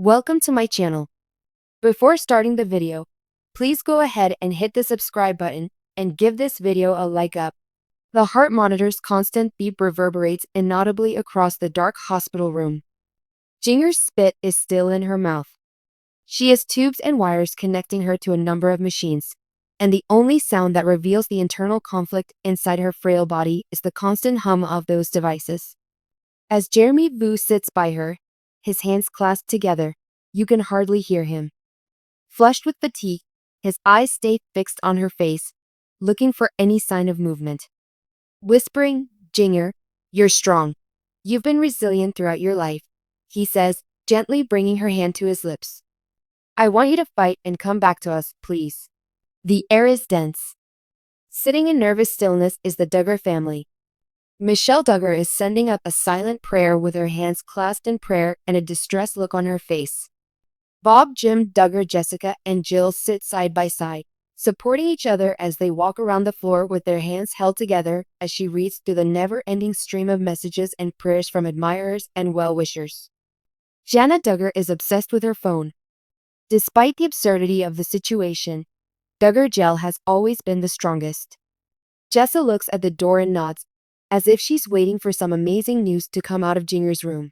Welcome to my channel. Before starting the video, please go ahead and hit the subscribe button and give this video a like up. The heart monitor's constant beep reverberates inaudibly across the dark hospital room. Jinger's spit is still in her mouth. She has tubes and wires connecting her to a number of machines, and the only sound that reveals the internal conflict inside her frail body is the constant hum of those devices. As Jeremy Vu sits by her, his hands clasped together, you can hardly hear him. Flushed with fatigue, his eyes stay fixed on her face, looking for any sign of movement. Whispering, "Jinger, you're strong. You've been resilient throughout your life," he says, gently bringing her hand to his lips. "I want you to fight and come back to us, please." The air is dense. Sitting in nervous stillness is the Duggar family. Michelle Duggar is sending up a silent prayer with her hands clasped in prayer and a distressed look on her face. Bob, Jim, Duggar, Jessica, and Jill sit side by side, supporting each other as they walk around the floor with their hands held together as she reads through the never-ending stream of messages and prayers from admirers and well-wishers. Johannah Duggar is obsessed with her phone. Despite the absurdity of the situation, Duggar Jill has always been the strongest. Jessa looks at the door and nods, as if she's waiting for some amazing news to come out of Jinger's room.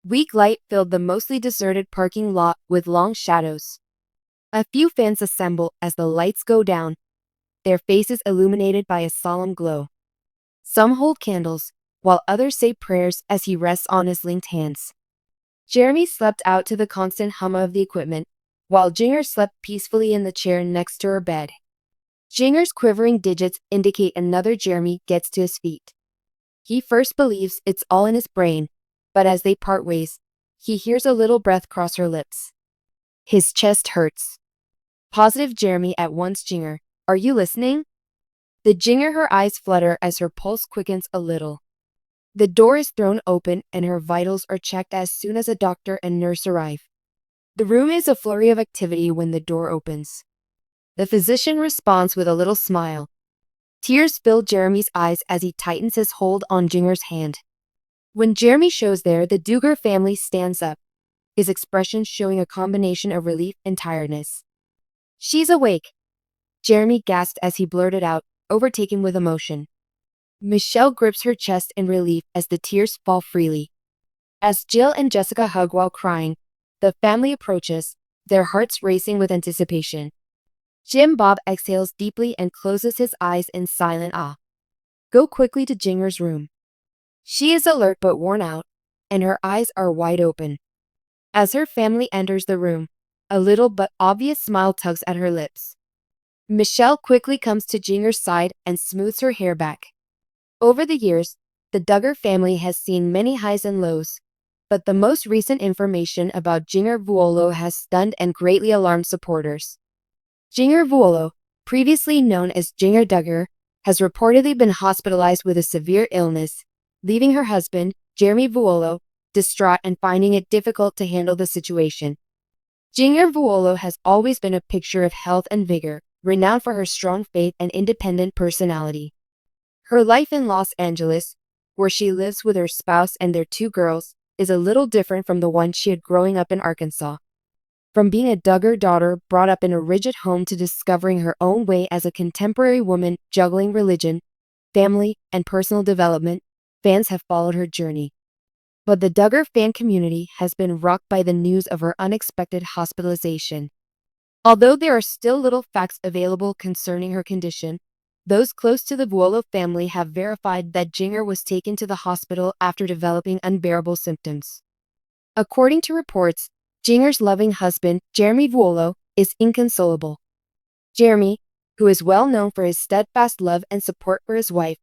Weak light filled the mostly deserted parking lot with long shadows. A few fans assemble as the lights go down, their faces illuminated by a solemn glow. Some hold candles, while others say prayers as he rests on his linked hands. Jeremy slept out to the constant hum of the equipment, while Jinger slept peacefully in the chair next to her bed. Jinger's quivering digits indicate another Jeremy gets to his feet. He first believes it's all in his brain, but as they part ways, he hears a little breath cross her lips. His chest hurts. Positive Jeremy at once. "Jinger, are you listening?" The Jinger, her eyes flutter as her pulse quickens a little. The door is thrown open and her vitals are checked as soon as a doctor and nurse arrive. The room is a flurry of activity when the door opens. The physician responds with a little smile. Tears fill Jeremy's eyes as he tightens his hold on Jinger's hand. When Jeremy shows there, the Duggar family stands up, his expression showing a combination of relief and tiredness. "She's awake," Jeremy gasped as he blurted out, overtaken with emotion. Michelle grips her chest in relief as the tears fall freely. As Jill and Jessica hug while crying, the family approaches, their hearts racing with anticipation. Jim Bob exhales deeply and closes his eyes in silent awe. Go quickly to Jinger's room. She is alert but worn out, and her eyes are wide open. As her family enters the room, a little but obvious smile tugs at her lips. Michelle quickly comes to Jinger's side and smooths her hair back. Over the years, the Duggar family has seen many highs and lows, but the most recent information about Jinger Vuolo has stunned and greatly alarmed supporters. Jinger Vuolo, previously known as Jinger Duggar, has reportedly been hospitalized with a severe illness, leaving her husband, Jeremy Vuolo, distraught and finding it difficult to handle the situation. Jinger Vuolo has always been a picture of health and vigor, renowned for her strong faith and independent personality. Her life in Los Angeles, where she lives with her spouse and their 2 girls, is a little different from the one she had growing up in Arkansas. From being a Duggar daughter brought up in a rigid home to discovering her own way as a contemporary woman juggling religion, family, and personal development, fans have followed her journey. But the Duggar fan community has been rocked by the news of her unexpected hospitalization. Although there are still little facts available concerning her condition, those close to the Vuolo family have verified that Jinger was taken to the hospital after developing unbearable symptoms. According to reports, Jinger's loving husband, Jeremy Vuolo, is inconsolable. Jeremy, who is well known for his steadfast love and support for his wife,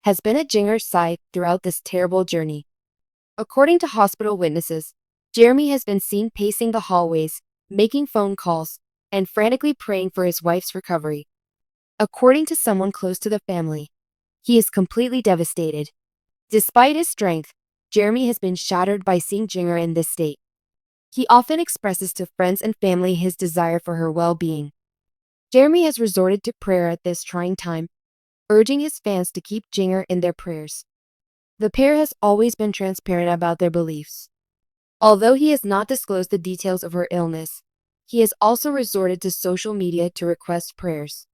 has been at Jinger's side throughout this terrible journey. According to hospital witnesses, Jeremy has been seen pacing the hallways, making phone calls, and frantically praying for his wife's recovery. According to someone close to the family, he is completely devastated. Despite his strength, Jeremy has been shattered by seeing Jinger in this state. He often expresses to friends and family his desire for her well-being. Jeremy has resorted to prayer at this trying time, urging his fans to keep Jinger in their prayers. The pair has always been transparent about their beliefs. Although he has not disclosed the details of her illness, he has also resorted to social media to request prayers.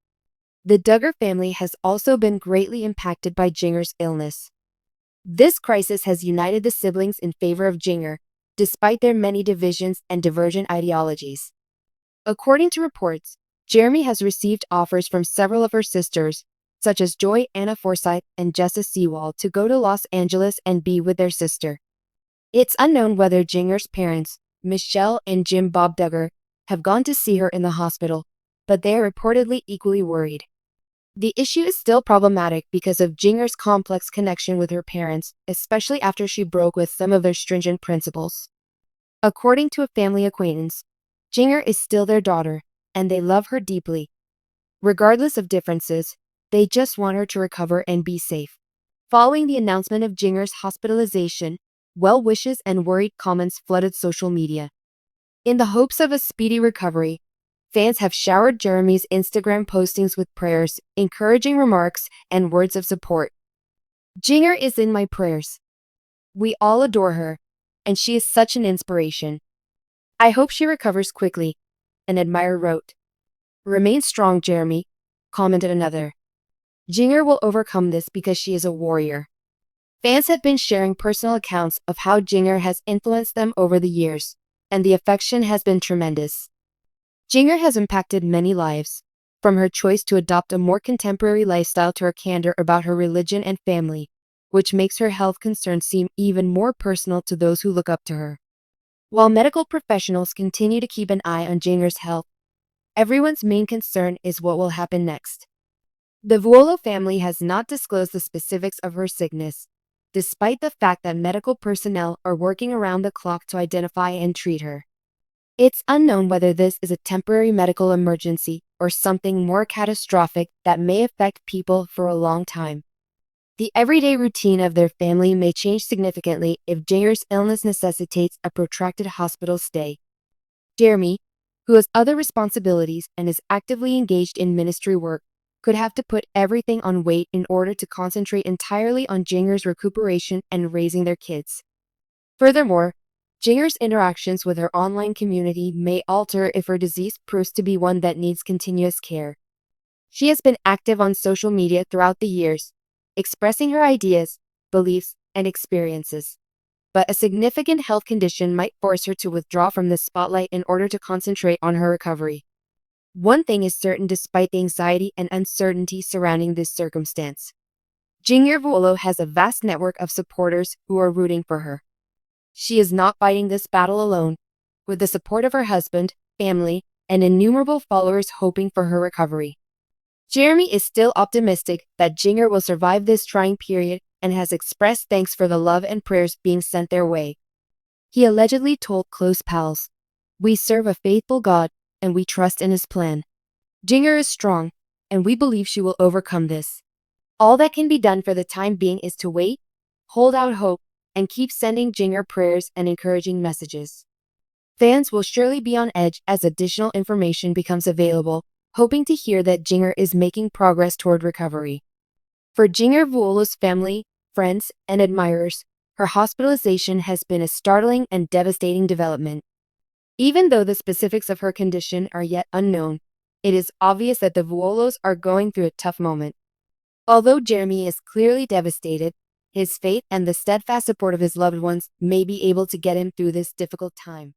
The Duggar family has also been greatly impacted by Jinger's illness. This crisis has united the siblings in favor of Jinger, despite their many divisions and divergent ideologies. According to reports, Jeremy has received offers from several of her sisters, such as Johannah Forsyth and Jessa Seewald, to go to Los Angeles and be with their sister. It's unknown whether Jinger's parents, Michelle and Jim Bob Duggar, have gone to see her in the hospital, but they are reportedly equally worried. The issue is still problematic because of Jinger's complex connection with her parents, especially after she broke with some of their stringent principles. According to a family acquaintance, Jinger is still their daughter, and they love her deeply. Regardless of differences, they just want her to recover and be safe. Following the announcement of Jinger's hospitalization, well wishes and worried comments flooded social media. In the hopes of a speedy recovery, fans have showered Jeremy's Instagram postings with prayers, encouraging remarks, and words of support. Jinger is in my prayers. We all adore her, and she is such an inspiration. I hope she recovers quickly, an admirer wrote. Remain strong, Jeremy, commented another. Jinger will overcome this because she is a warrior. Fans have been sharing personal accounts of how Jinger has influenced them over the years, and the affection has been tremendous. Jinger has impacted many lives, from her choice to adopt a more contemporary lifestyle to her candor about her religion and family, which makes her health concerns seem even more personal to those who look up to her. While medical professionals continue to keep an eye on Jinger's health, everyone's main concern is what will happen next. The Vuolo family has not disclosed the specifics of her sickness, despite the fact that medical personnel are working around the clock to identify and treat her. It's unknown whether this is a temporary medical emergency or something more catastrophic that may affect people for a long time. The everyday routine of their family may change significantly if Jinger's illness necessitates a protracted hospital stay. Jeremy, who has other responsibilities and is actively engaged in ministry work, could have to put everything on wait in order to concentrate entirely on Jinger's recuperation and raising their kids. Furthermore, Jinger's interactions with her online community may alter if her disease proves to be one that needs continuous care. She has been active on social media throughout the years, expressing her ideas, beliefs, and experiences. But a significant health condition might force her to withdraw from the spotlight in order to concentrate on her recovery. One thing is certain despite the anxiety and uncertainty surrounding this circumstance. Jinger Vuolo has a vast network of supporters who are rooting for her. She is not fighting this battle alone, with the support of her husband, family, and innumerable followers hoping for her recovery. Jeremy is still optimistic that Jinger will survive this trying period and has expressed thanks for the love and prayers being sent their way. He allegedly told close pals, "We serve a faithful God, and we trust in His plan. Jinger is strong, and we believe she will overcome this. All that can be done for the time being is to wait, hold out hope, and keep sending Jinger prayers and encouraging messages." Fans will surely be on edge as additional information becomes available, hoping to hear that Jinger is making progress toward recovery. For Jinger Vuolo's family, friends, and admirers, her hospitalization has been a startling and devastating development. Even though the specifics of her condition are yet unknown, it is obvious that the Vuolos are going through a tough moment. Although Jeremy is clearly devastated, his faith and the steadfast support of his loved ones may be able to get him through this difficult time.